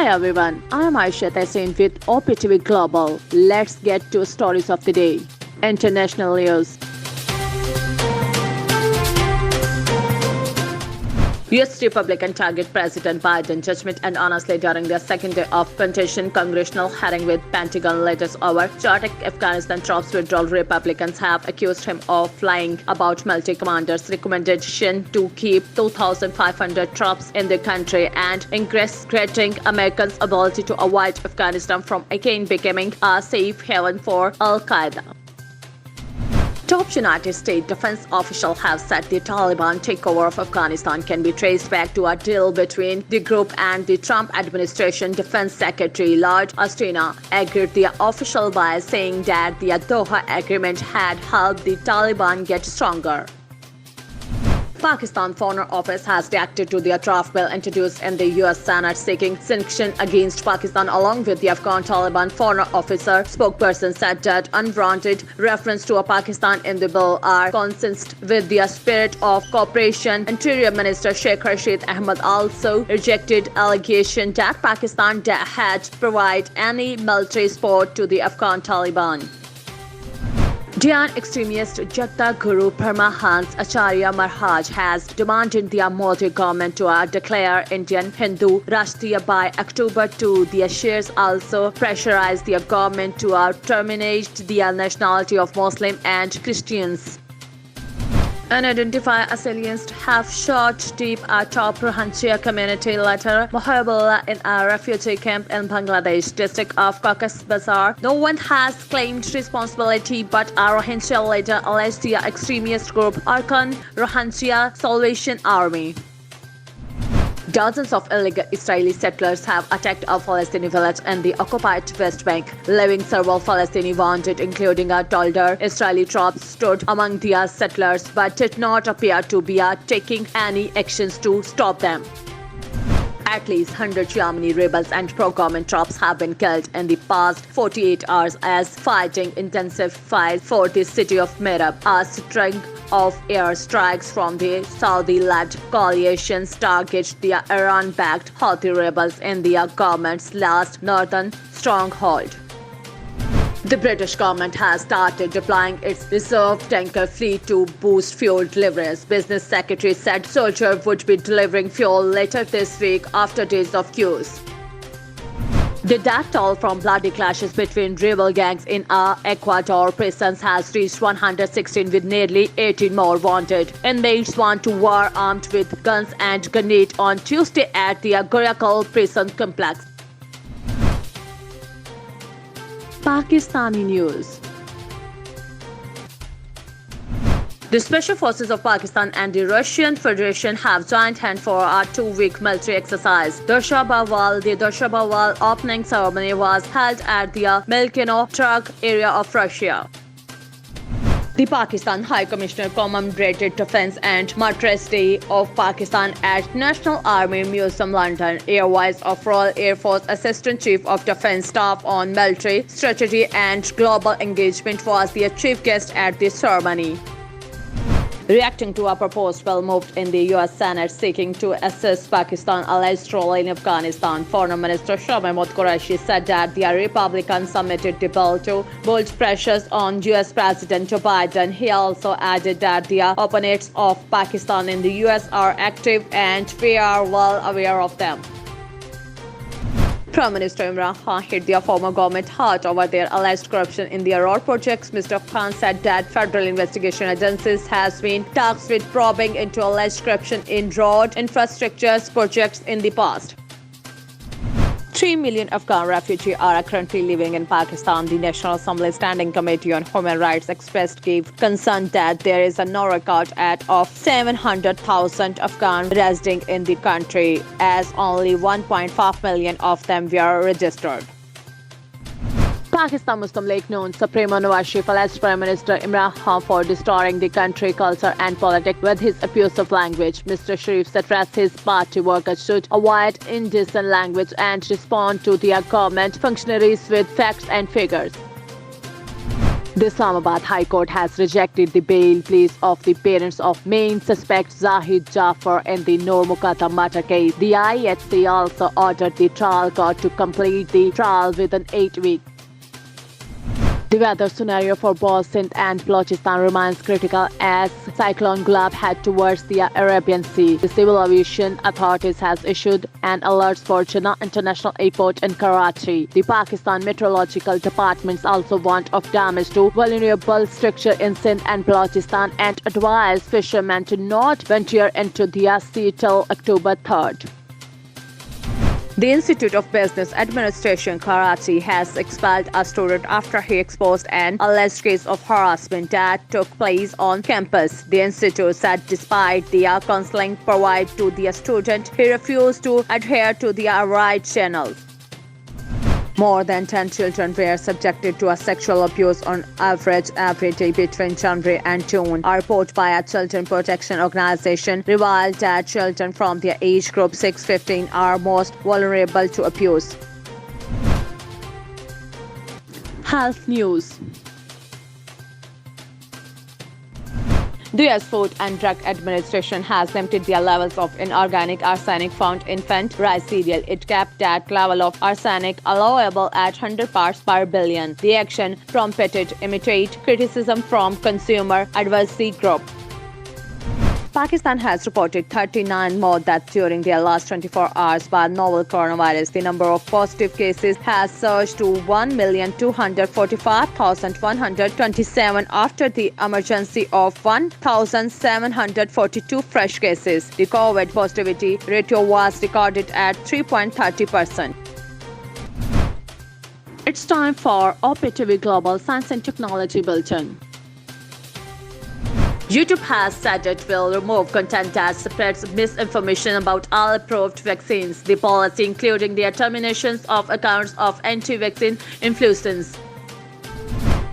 Hi everyone, I am Aisha Tessin with OPtv Global. Let's get to stories of the day. International news. U.S. Republican target President Biden judgment and honestly during their second day of contention congressional hearing with Pentagon letters over chaotic Afghanistan troops withdrawal. Republicans have accused him of lying about military commanders' recommendation to keep 2,500 troops in the country and increasing Americans' ability to avoid Afghanistan from again becoming a safe haven for Al-Qaeda. Top United States defense officials have said the Taliban takeover of Afghanistan can be traced back to a deal between the group and the Trump administration. Defense Secretary Lloyd Austin agreed the official by saying that the Doha agreement had helped the Taliban get stronger. Pakistan Foreign Office has reacted to the draft bill introduced in the U.S. Senate seeking sanction against Pakistan along with the Afghan Taliban foreign officer. Spokesperson said that unwarranted reference to Pakistan in the bill are consistent with the spirit of cooperation. Interior Minister Sheikh Rashid Ahmad also rejected allegation that Pakistan had provided any military support to the Afghan Taliban. Jain extremist Jagta Guru Paramahansa Acharya Maharaj has demanded the Modi government to declare Indian Hindu Rashtriya by October 2. The Ashirs also pressurized the government to terminate the nationality of Muslim and Christians. Unidentified assailants have shot deep atop Rohingya community leader Mohabullah in a refugee camp in Bangladesh district of Cox's Bazar. No one has claimed responsibility, but a Rohingya leader alleged the extremist group Arkan Rohingya Salvation Army. Dozens of illegal Israeli settlers have attacked a Palestinian village in the occupied West Bank, leaving several Palestinians wounded, including a toddler. Israeli troops stood among the settlers but did not appear to be taking any actions to stop them. At least 100 Yemeni rebels and pro-government troops have been killed in the past 48 hours as fighting intensifies for the city of Merab. A string of airstrikes from the Saudi-led coalition target the Iran-backed Houthi rebels in the government's last northern stronghold. The British government has started deploying its reserve tanker fleet to boost fuel deliveries. Business Secretary said soldiers would be delivering fuel later this week after days of queues. The death toll from bloody clashes between rebel gangs in Ecuador prisons has reached 116 with nearly 18 more wounded. Inmates went to war armed with guns and grenades on Tuesday at the Guayaquil prison complex. Pakistani news. The Special Forces of Pakistan and the Russian Federation have joined hands for a two-week military exercise. The Doshabawal opening ceremony was held at the Milkino Truck area of Russia. The Pakistan High Commissioner commemorated Defence and Martyrs Day of Pakistan at National Army Museum, London. Air Vice of Royal Air Force Assistant Chief of Defence Staff on Military Strategy and Global Engagement was the chief guest at the ceremony. Reacting to a proposed bill moved in the U.S. Senate seeking to assist Pakistan's alleged role in Afghanistan, Foreign Minister Shah Mahmood Qureshi said that the Republicans submitted the bill to build pressures on U.S. President Joe Biden. He also added that the opponents of Pakistan in the U.S. are active and we are well aware of them. Prime Minister Imran Khan hit the former government hard over their alleged corruption in their road projects. Mr. Khan said that federal investigation agencies has been tasked with probing into alleged corruption in road infrastructure projects in the past. 3 million Afghan refugees are currently living in Pakistan. The National Assembly Standing Committee on Human Rights expressed gave concern that there is no record of 700,000 Afghan residing in the country, as only 1.5 million of them were registered. Pakistan Muslim League known Supremo Nawaz Sharif alleged Prime Minister Imran Khan for distorting the country culture and politics with his abusive language. Mr. Sharif stressed his party workers should avoid indecent language and respond to their government functionaries with facts and figures. The Islamabad High Court has rejected the bail pleas of the parents of main suspect Zahid Jafar in the Noor Muqaddam murder case. The IHC also ordered the trial court to complete the trial within 8 weeks. The weather scenario for both Sindh and Balochistan remains critical as Cyclone Gulab head towards the Arabian Sea. The Civil Aviation Authorities has issued an alert for Jinnah International Airport in Karachi. The Pakistan Meteorological Departments also warned of damage to vulnerable structure in Sindh and Balochistan and advised fishermen to not venture into the sea till October 3rd. The Institute of Business Administration, Karachi, has expelled a student after he exposed an alleged case of harassment that took place on campus. The institute said despite the counseling provided to the student, he refused to adhere to the right channels. More than 10 children were subjected to a sexual abuse on average every day between January and June. A report by a children protection organization revealed that children from the age group 6-15 are most vulnerable to abuse. Health news. The US Food and Drug Administration has limited the levels of inorganic arsenic found in Fendt rice cereal. It kept that level of arsenic allowable at 100 parts per billion. The action prompted immediate criticism from consumer advocacy group. Pakistan has reported 39 more deaths during their last 24 hours by novel coronavirus. The number of positive cases has surged to 1,245,127 after the emergency of 1,742 fresh cases. The COVID positivity ratio was recorded at 3.30%. It's time for OPtv Global Science and Technology Bulletin. YouTube has said it will remove content that spreads misinformation about all approved vaccines. The policy including the terminations of accounts of anti-vaccine influencers.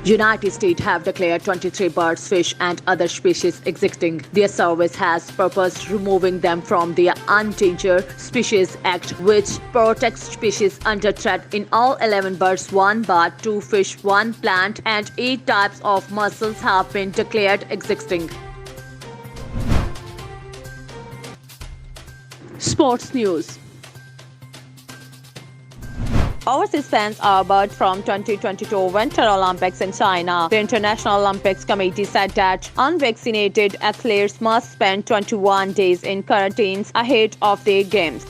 United States have declared 23 birds, fish, and other species extinct. Their service has proposed removing them from the Endangered Species Act, which protects species under threat in all 11 birds, 1 bird, 2 fish, 1 plant, and 8 types of mussels have been declared extinct. Sports news. Overseas fans are barred from 2022 Winter Olympics in China. The International Olympics Committee said that unvaccinated athletes must spend 21 days in quarantines ahead of the Games.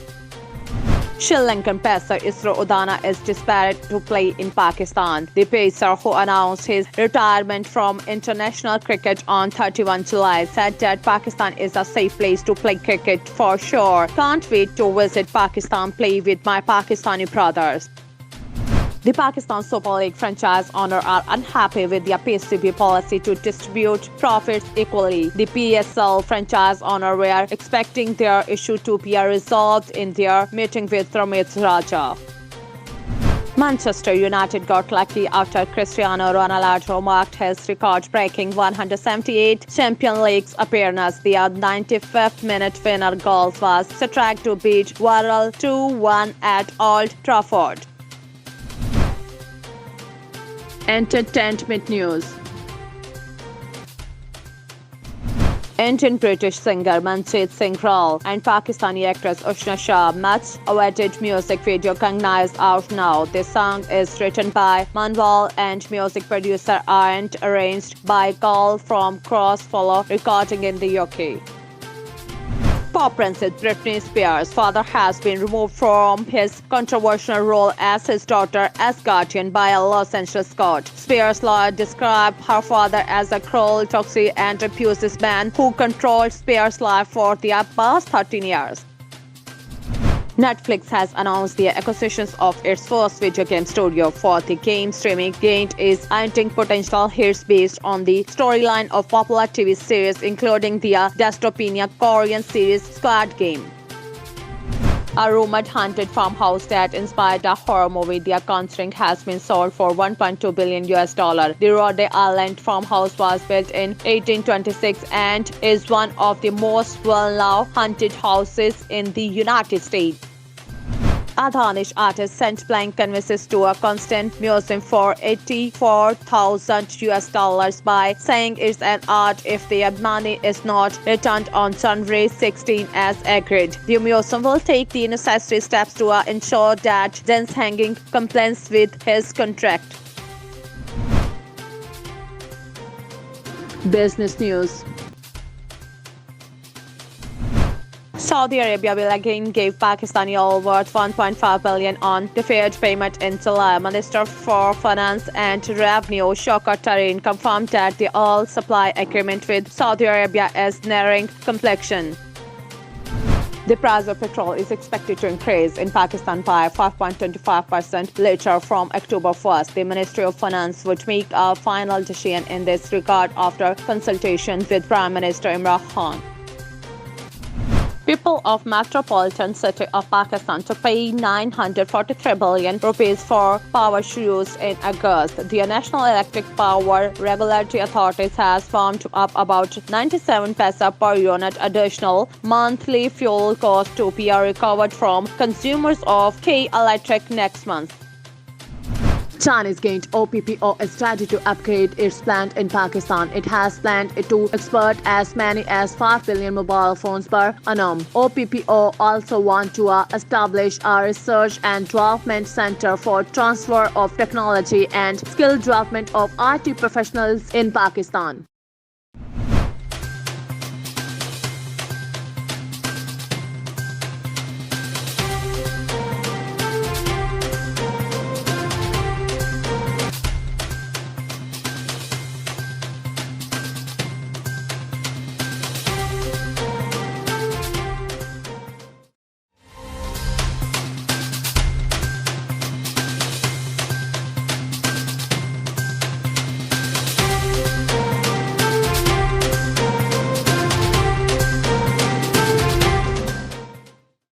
Sri Lankan pacer Isro Udana is disparate to play in Pakistan. The pacer, who announced his retirement from international cricket on 31 July, said that Pakistan is a safe place to play cricket for sure. Can't wait to visit Pakistan, play with my Pakistani brothers. The Pakistan Super League franchise owners are unhappy with the PSCB policy to distribute profits equally. The PSL franchise owners were expecting their issue to be resolved in their meeting with Ramit Raja. Manchester United got lucky after Cristiano Ronaldo marked his record-breaking 178 Champions League appearances. The 95th minute winner goal was struck to beat Varel 2-1 at Old Trafford. Entertainment news. Indian-British singer Manjeet Singh Rawal and Pakistani actress Ushna Shah much-awaited music video Kangna is out now. This song is written by Manwal and music producer and arranged by Carl from Crossfollow Recording in the UK. Pop princess Britney Spears' father has been removed from his controversial role as his daughter as guardian by a Los Angeles court. Spears' lawyer described her father as a cruel, toxic, and abusive man who controlled Spears' life for the past 13 years. Netflix has announced the acquisitions of its first video game studio. For the game, streaming gained is hunting potential hits based on the storyline of popular TV series, including the dystopian Korean series Squid Game. A rumored haunted farmhouse that inspired a horror movie, The Conjuring, has been sold for $1.2 billion. The Rhode Island farmhouse was built in 1826 and is one of the most well-known haunted houses in the United States. A Danish artist sent blank canvases to a constant museum for $84,000 by saying it's an art if the money is not returned on January 16 as agreed. The museum will take the necessary steps to ensure that Jens Hanging complies with his contract. Business news. Saudi Arabia will again give Pakistani oil worth $1.5 billion on deferred payment in July. Minister for Finance and Revenue Shaukat Tareen confirmed that the oil supply agreement with Saudi Arabia is nearing completion. The price of petrol is expected to increase in Pakistan by 5.25% later from October 1st. The Ministry of Finance would make a final decision in this regard after consultation with Prime Minister Imran Khan. People of Metropolitan City of Pakistan to pay 943 billion rupees for power used in August. The National Electric Power Regulatory Authority has firmed up about 97 paisa per unit additional monthly fuel cost to be recovered from consumers of K Electric next month. Chinese gained OPPO is ready to upgrade its plant in Pakistan. It has planned to export as many as 5 billion mobile phones per annum. OPPO also want to establish a research and development center for transfer of technology and skill development of IT professionals in Pakistan.